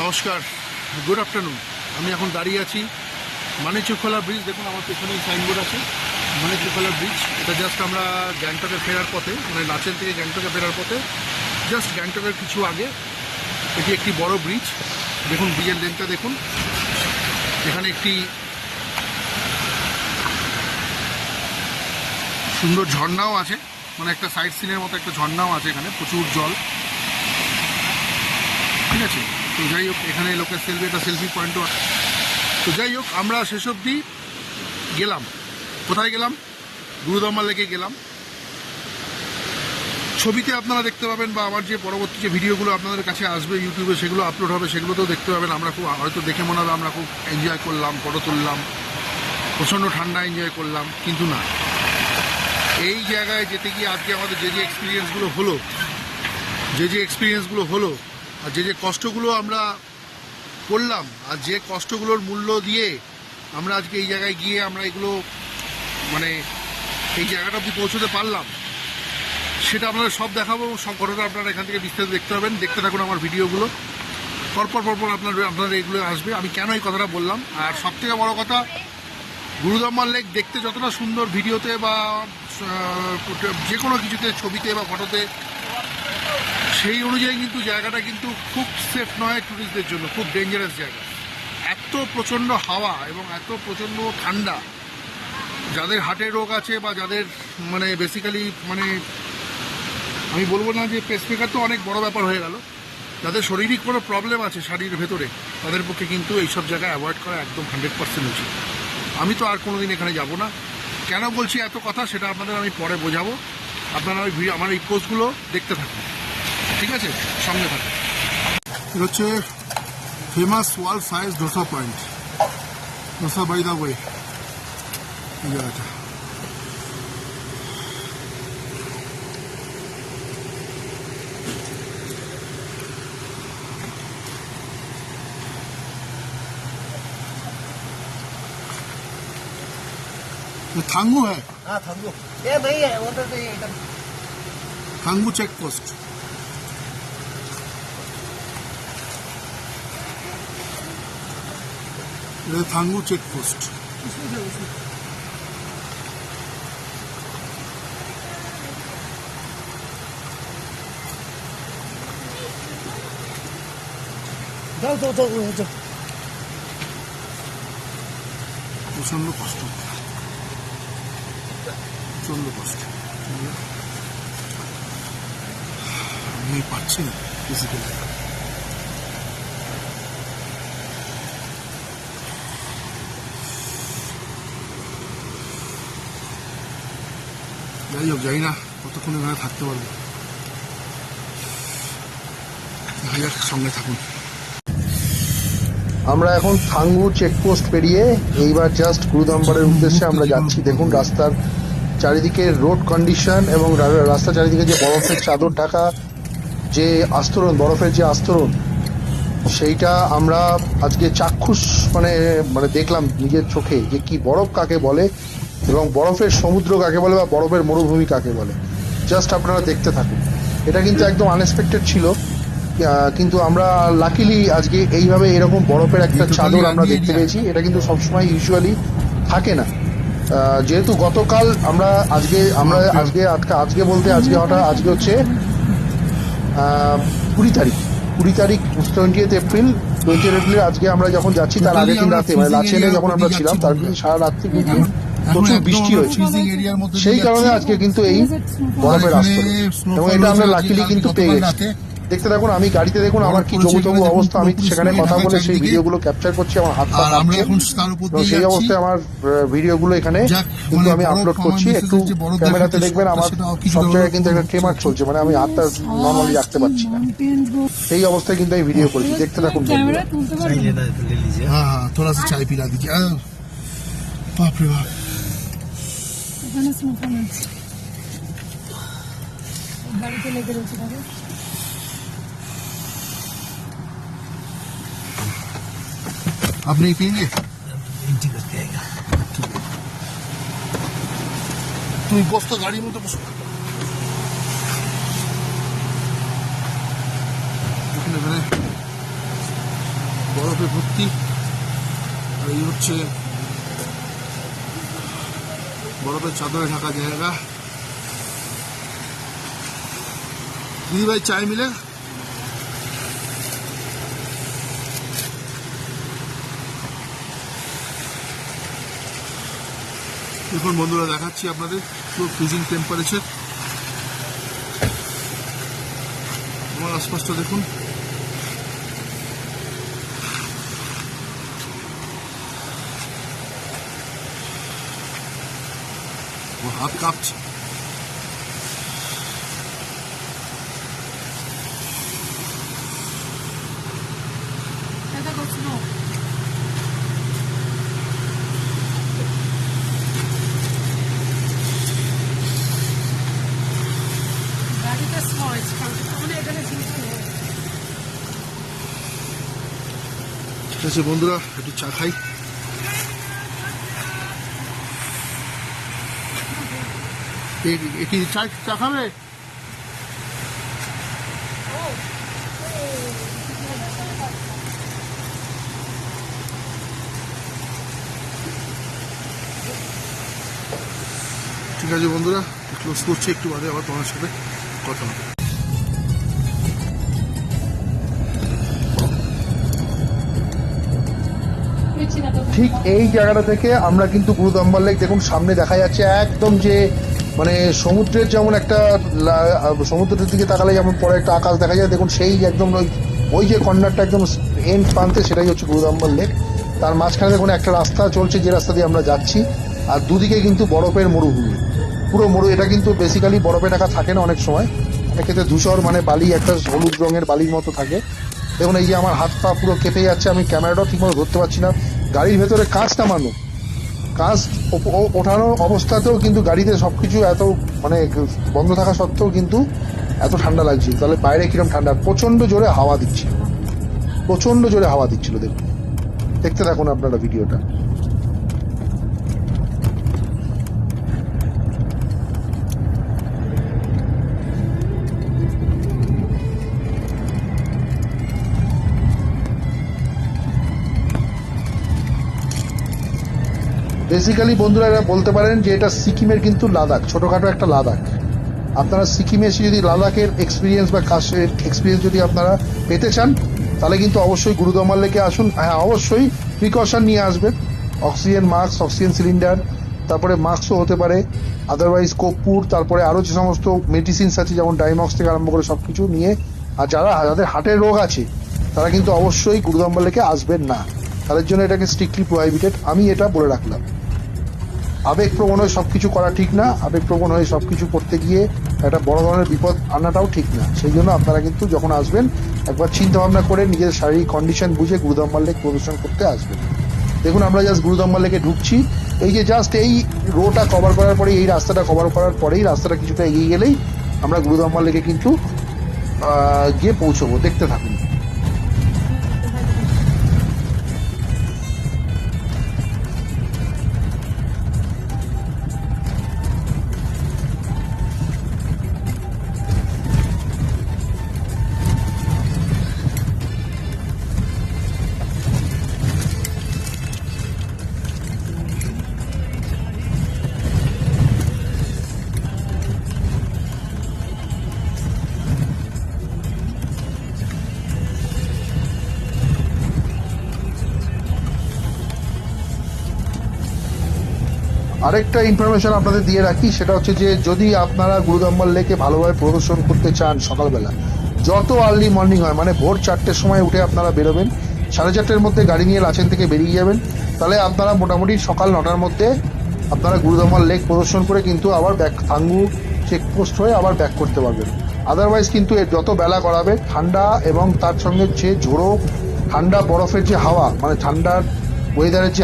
নমস্কার, good afternoon. আমি এখন দাঁড়িয়ে আছি মানিকচকখোলা ব্রিজ। দেখুন আমার পেছনে সাইনবোর্ড আছে মানিকচকখোলা ব্রিজ। এটা জাস্ট আমরা গ্যাংটকে ফেরার পথে, মানে লাচেন থেকে গ্যাংটকে ফেরার পথে জাস্ট গ্যাংটকের কিছু আগে এটি একটি বড় ব্রিজ। দেখুন ব্রিজের লেনটা দেখুন। এখানে একটি সুন্দর ঝর্ণাও আছে, মানে একটা সাইড সিনের মতো একটা ঝর্ণাও আছে। এখানে প্রচুর জল, ঠিক আছে। তো যাই হোক, এখানে লোকের একটা সেলফি পয়েন্টও আছে। তো যাই হোক, আমরা শেষ অবধি গেলাম। কোথায় গেলাম? গুরুদম্বা লেকে গেলাম। ছবিতে আপনারা দেখতে পাবেন, বা আমার যে পরবর্তী যে ভিডিওগুলো আপনাদের কাছে আসবে ইউটিউবে, সেগুলো আপলোড হবে, সেগুলোতেও দেখতে পাবেন। আমরা খুব হয়তো দেখে মনে হবে আমরা খুব এনজয় করলাম, ফটো তুললাম, প্রচণ্ড ঠান্ডা এনজয় করলাম, কিন্তু না। এই জায়গায় যেতে গিয়ে আজকে আমাদের যে এক্সপিরিয়েন্সগুলো হলো, আর যে কষ্টগুলো আমরা করলাম, আর যে কষ্টগুলোর মূল্য দিয়ে আমরা আজকে এই জায়গায় গিয়ে আমরা এগুলো মানে এই জায়গাটা অবধি পৌঁছতে পারলাম, সেটা আপনাদের সব দেখাবো এবং সব ঘটনা আপনারা এখান থেকে বিস্তারিত দেখতে পাবেন। দেখতে থাকুন আমার ভিডিওগুলো, পরপর আপনারা এগুলো আসবে। আমি কেন এই কথাটা বললাম, আর সবথেকে বড় কথা, গুরুদম্বা লেক দেখতে যতটা সুন্দর ভিডিওতে বা যে কোনো কিছুতে, ছবিতে বা ফটোতে, সেই অনুযায়ী কিন্তু জায়গাটা কিন্তু খুব সেফ নয় ট্যুরিস্টদের জন্য, খুব ডেঞ্জারাস জায়গা। এত প্রচণ্ড হাওয়া এবং এত প্রচণ্ড ঠান্ডা, যাদের হার্টের রোগ আছে বা যাদের মানে বেসিক্যালি মানে আমি বলবো না যে পেসমেকার তো অনেক বড় ব্যাপার হয়ে গেল, যাদের শারীরিক কোনো প্রবলেম আছে শারীরের ভেতরে, তাদের পক্ষে কিন্তু এইসব জায়গায় অ্যাভয়েড করা একদম 100% উচিত। আমি তো আর কোনোদিন এখানে যাব না। কেন বলছি এত কথা সেটা আপনাদের আমি পরে বোঝাবো। আপনারা ওই আমার এই পোস্টগুলো দেখতে থাকুন, ঠিক আছে, সঙ্গে থাকুন। এটা হচ্ছে famous world size dosa point, dosa by the way. এই জায়গাটা थांगू है। हाँ थंगू, ये नहीं है वो तो नहीं है। Thangu check post. ये थांगू चेक पोस्ट। दो প্রচণ্ড কষ্ট, প্রচণ্ড কষ্ট। আমি পাচ্ছি না ফিজিক্যালি। যাই হোক, যাই না কতক্ষণ এখানে থাকতে পারবো। দেখা যাক, সঙ্গে থাকুন। আমরা এখন থাঙ্গু চেকপোস্ট পেরিয়ে এইবার জাস্ট গুরুদম্বারের উদ্দেশ্যে আমরা যাচ্ছি। দেখুন রাস্তার চারিদিকে রোড কন্ডিশন এবং রাস্তার চারিদিকে যে বরফের চাদর ঢাকা যে আস্তরণ, বরফের যে আস্তরণ, সেইটা আমরা আজকে চাক্ষুষ মানে দেখলাম নিজের চোখে যে কি বরফ কাকে বলে এবং বরফের সমুদ্র কাকে বলে বা বরফের মরুভূমি কাকে বলে। জাস্ট আপনারা দেখতে থাকুন। এটা কিন্তু একদম আনএক্সপেক্টেড ছিল, কিন্তু আমরা লাকিলি আজকে এইভাবে এরকম বরফের একটা চাদর আমরা দেখতে পেয়েছি। এটা কিন্তু সবসময় ইউজুয়ালি থাকে না। যেহেতু গতকাল আজকে বলতে আজকে হচ্ছে 20 তারিখ 20th এপ্রিল আজকে আমরা যখন যাচ্ছি, তার আগের দিন রাতে মানে লাচেনে যখন আমরা ছিলাম, তার কিন্তু সারা রাত্রি কিন্তু প্রচুর বৃষ্টি হয়েছে। সেই কারণে আজকে কিন্তু এই বরফের আস্তরণ, এবং এটা আমরা লাকিলি কিন্তু পেয়ে গেছি। দেখতে থাকুন। আমি গাড়িতে দেখুন আমার কি জবুতবু অবস্থা, আমি সেখানে কথা বলে সেই ভিডিওগুলো ক্যাপচার করছি, আমার হাত পা কাঁপছে, এবং সেই অবস্থায় আমার ভিডিওগুলো এখানে কিন্তু আমি আপলোড করছি। একটু ক্যামেরাতে দেখবেন আমার সব জায়গায় কিন্তু একটা ট্রেমার চলছে, মানে আমি হাতটা নর্মালি রাখতে পারছি না। সেই অবস্থায় কিন্তু আমি ভিডিও করছি, দেখতে থাকুন। হ্যাঁ, থোড়া সা চাই পিলা দিজিয়ে। বাপ রে বাপ, বাড়িতে লেগে রয়েছে। आप नहीं पियेंगे? तुम बस तो गाड़ी में तो बस। বরফে ভর্তি। আর এই হচ্ছে বরফের চাদরে ঢাকা জায়গা। দিদিভাই চায় মিলে দেখুন বন্ধুরা, দেখাচ্ছি আপনাদের পুরো ফ্রিজিং টেম্পারেচার। আমার আশপাশটা দেখুন, হাত কাঁপছে। দাদা করছিল গাড়িটা স্মজ মানে এখানে জিনিস নেই। ঠিক আছে বন্ধুরা, একটু চা খাই। কি চা খাবে? ঠিক আছে বন্ধুরা, ক্লোজ করছি, একটু বাদে আবার তোমার সাথে কথা হবে। ঠিক এই জায়গাটা থেকে আমরা কিন্তু গুরুদম্বার লেক দেখুন সামনে দেখা যাচ্ছে, একদম যে মানে সমুদ্রের যেমন একটা সমুদ্রের দিকে তাকালে যেমন পরে একটা আকাশ দেখা যায়, দেখুন সেই একদম ওই যে কর্নারটা একদম এন্ড প্রান্তে, সেটাই হচ্ছে গুরুদম্বার লেক। তার মাঝখানে দেখুন একটা রাস্তা চলছে, যে রাস্তা দিয়ে আমরা যাচ্ছি, আর দুদিকে কিন্তু বরফের মরুভূমি, পুরো এটা কিন্তু বেসিক্যালি বরফে ঢাকা থাকে না, অনেক সময় অনেক ক্ষেত্রে ধূসর মানে বালি, একটা হলুদ রঙের বালির মতো থাকে। দেখুন এই যে আমার হাত পা পুরো কেঁপে যাচ্ছে, আমি ক্যামেরাটাও ঠিকমতো ধরতে পারছি না। গাড়ির ভেতরে কাঁচ নামানো, কাঁচ ওঠানো অবস্থাতেও কিন্তু গাড়িতে সবকিছু এত মানে বন্ধ থাকা সত্ত্বেও কিন্তু এত ঠান্ডা লাগছে। তাহলে বাইরে কিরকম ঠান্ডা, প্রচন্ড জোরে হাওয়া দিচ্ছিল, প্রচন্ড জোরে হাওয়া দিচ্ছিল। দেখুন, দেখতে থাকুন আপনারা ভিডিওটা। বেসিক্যালি বন্ধুরা এরা বলতে পারেন যে এটা সিকিমের কিন্তু লাদাখ, ছোটখাটো একটা লাদাখ। আপনারা সিকিমে এসে যদি লাদাখের এক্সপিরিয়েন্স বা কাশের এক্সপিরিয়েন্স যদি আপনারা পেতে চান, তাহলে কিন্তু অবশ্যই গুরুদম্বার লেকে আসুন। হ্যাঁ, অবশ্যই প্রিকশন নিয়ে আসবেন, অক্সিজেন মাস্ক, অক্সিজেন সিলিন্ডার, তারপরে মাস্কও হতে পারে, আদারওয়াইজ কর্পূর, তারপরে আরও যে সমস্ত মেডিসিনস আছে যেমন ডাইমক্স থেকে আরম্ভ করে সব কিছু নিয়ে। আর যাদের হার্টের রোগ আছে তারা কিন্তু অবশ্যই গুরুদম্বার লেকে আসবেন না, তাদের জন্য এটাকে স্ট্রিক্টলি প্রোহাইবিটেড। আমি এটা বলে রাখলাম। আবেগপ্রবণ হয়ে সবকিছু করা ঠিক না, আবেগপ্রবণ হয়ে সবকিছু করতে গিয়ে একটা বড় ধরনের বিপদ আনাটাও ঠিক না। সেই জন্য আপনারা কিন্তু যখন আসবেন একবার চিন্তা ভাবনা করে নিজের শারীরিক কন্ডিশন বুঝে গুরুদম্বার লেক প্রদর্শন করতে আসবেন। দেখুন আমরা জাস্ট গুরুদম্বার লেকে ঢুকছি, এই যে জাস্ট এই রোটা কভার করার পরে, এই রাস্তাটা কভার করার পরেই, রাস্তাটা কিছুটা এগিয়ে গেলেই আমরা গুরুদম্বার লেকে কিন্তু গিয়ে পৌঁছবো। দেখতে থাকুন। আরেকটা ইনফরমেশন আপনাদের দিয়ে রাখি, সেটা হচ্ছে যে যদি আপনারা গুরুদম্বার লেকে ভালোভাবে প্রদর্শন করতে চান, সকালবেলা যত আর্লি মর্নিং হয়, মানে ভোর 4টের সময় উঠে আপনারা বেরোবেন, 4:30-এর মধ্যে গাড়ি নিয়ে লাচেন থেকে বেরিয়ে যাবেন, তাহলে আপনারা মোটামুটি সকাল 9টার মধ্যে আপনারা গুরুদম্বার লেক প্রদর্শন করে কিন্তু আবার থাঙ্গু চেকপোস্ট হয়ে আবার ব্যাক করতে পারবেন। আদারওয়াইজ কিন্তু এর যত বেলা করাবে, ঠান্ডা এবং তার সঙ্গে যে ঝোড়ো ঠান্ডা বরফের যে হাওয়া, মানে ঠান্ডার ওয়েদারের যে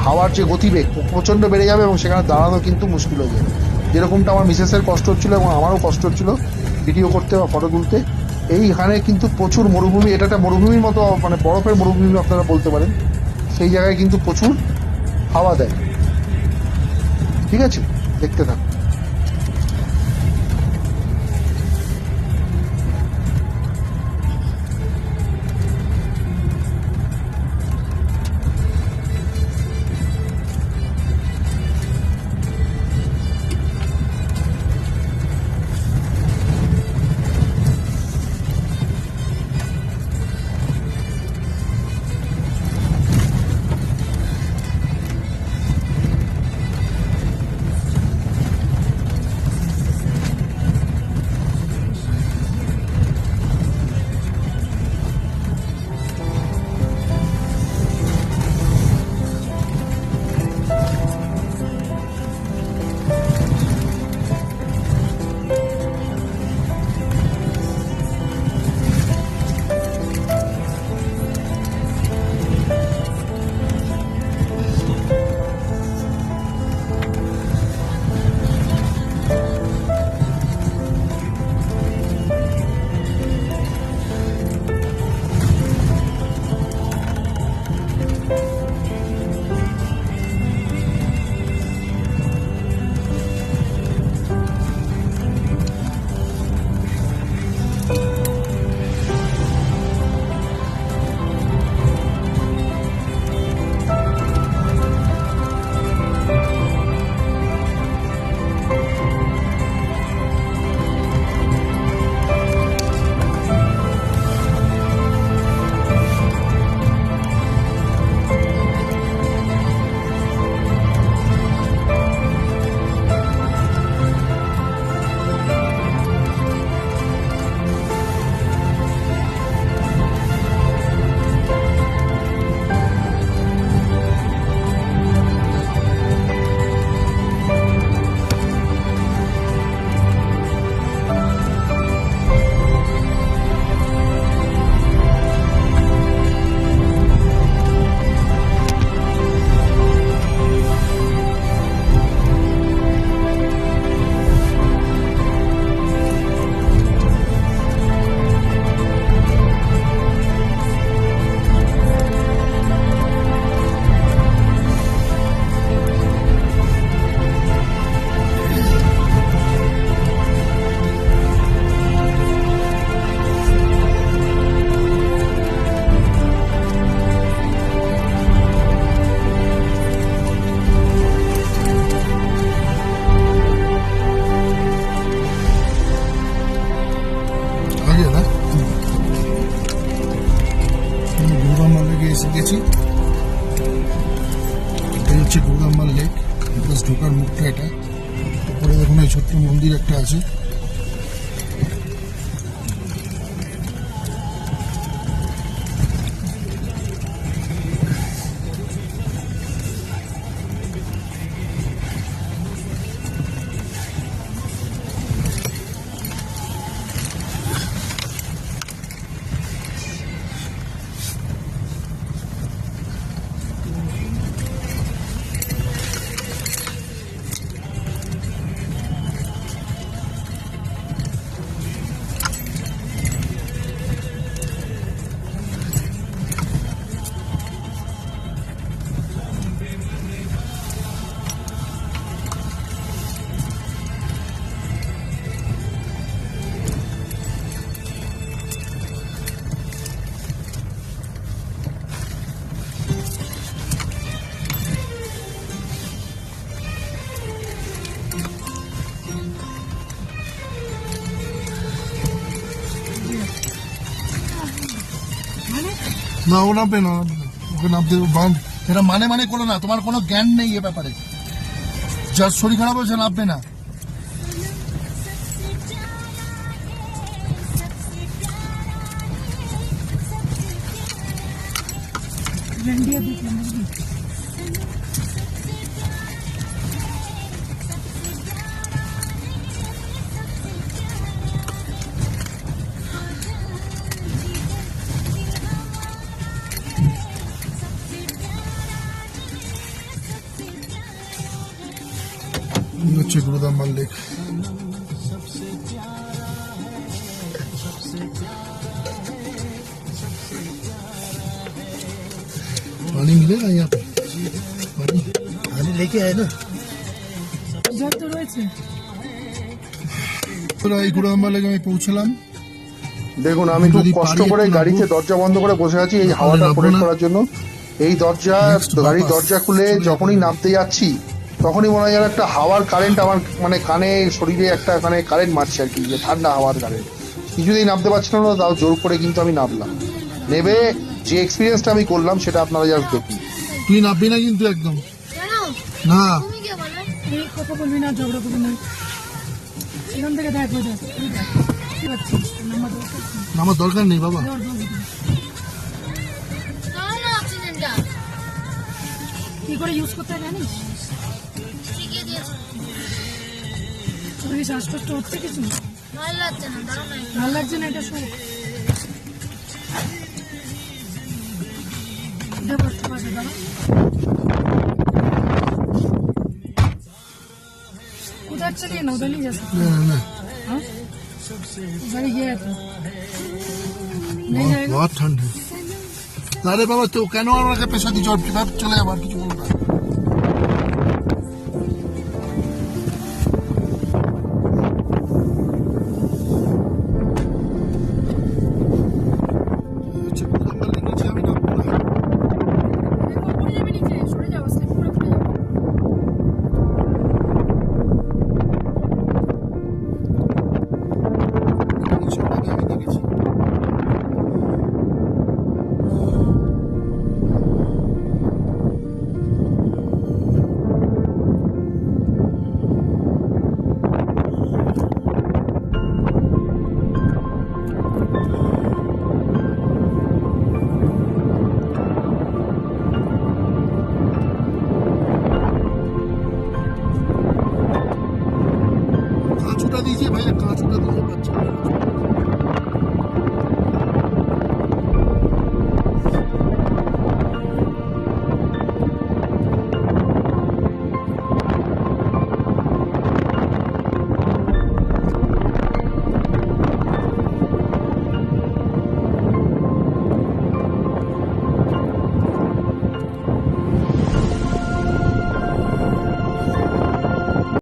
হাওয়ার যে গতিবেগ প্রচণ্ড বেড়ে যাবে, এবং সেখানে দাঁড়ানো কিন্তু মুশকিল হয়ে যাবে। যেরকমটা আমার মিসেসের কষ্ট হচ্ছিল এবং আমারও কষ্ট হচ্ছিল ভিডিও করতে বা ফটো তুলতে। এইখানে কিন্তু প্রচুর মরুভূমি, এটা একটা মরুভূমির মতো, মানে বরফের মরুভূমি আপনারা বলতে পারেন। সেই জায়গায় কিন্তু প্রচুর হাওয়া দেয়। ঠিক আছে, দেখতে থাকুন। এসে গেছি। এই হচ্ছে গৌরাম্বার লেক, প্লাস ঢোকার মুখটা এটা। উপরে দেখুন এই ছোট্ট মন্দির একটা আছে। না ও নামবে না, ওকে নামতে বাঁধ। এটা মানে করো না, তোমার কোনো জ্ঞান নেই এ ব্যাপারে। যার শরীর খারাপ হয়েছে নামবে না। रंडिया देख लेना এই হচ্ছে গুরুদাম্বার লেক। पानी मिलेगा यहाँ पे? पानी पानी लेके आए ना। জল তো রয়েছে। এই গুরুদাম্বার লেকে আমি পৌঁছলাম। দেখুন আমি খুব যদি কষ্ট পারি করে একটু গাড়িতে নামবো। দরজা বন্ধ করে বসে আছি এই তাহলে হাওয়াটা নামবো প্রোটেক্ট না। করার জন্য। এই দরজা Next গাড়ির বাতাস। দরজা খুলে চলে যখনই যাবে। নামতে যাচ্ছি তখনই মনে হয় যেন একটা হাওয়ার কারেন্ট আমার মানে কানে শরীরে একটা কানে কারেন্ট মারছে আর কি, যে ঠান্ডা হাওয়ার কারেন্ট। কিছুতেই নামতে পারছিলাম না, তাও জোর করে কিন্তু আমি নামলাম। নেবে যে এক্সপিরিয়েন্সটা আমি করলাম সেটা আপনারা জাস্ট দেখুন। তুই নামবি না কিন্তু একদম কেন না। তুমি কে বলে এই কথা বলবি না, ঝগড়া করবি না। এখান থেকে দেখ হয়ে যাচ্ছে। এই দেখ কি পাচ্ছিস নাম্বার দরকার নেই। আমার দরকার নেই বাবা। দর দর দর। দাও না অক্সিজেনটা কি করে ইউজ করতে হয় জানিস? শিখিয়ে দিয়েছো তোর কি শ্বাসকষ্ট হচ্ছে কিছু? ভালো লাগছে না দাও না একটু। ভালো লাগছে না এটা শোক। এটা করতে পারবে দাঁড়া। उधर चलिए ना, उधर नहीं जा सकते। না, না, না। हाँ? गाड़ी गया था नहीं जाएगा। बहुत ठंड है। अरे बाबा तो কেন আমাকে পেশা দিচ্ছ? চলে যাবার কিছু বলবো না।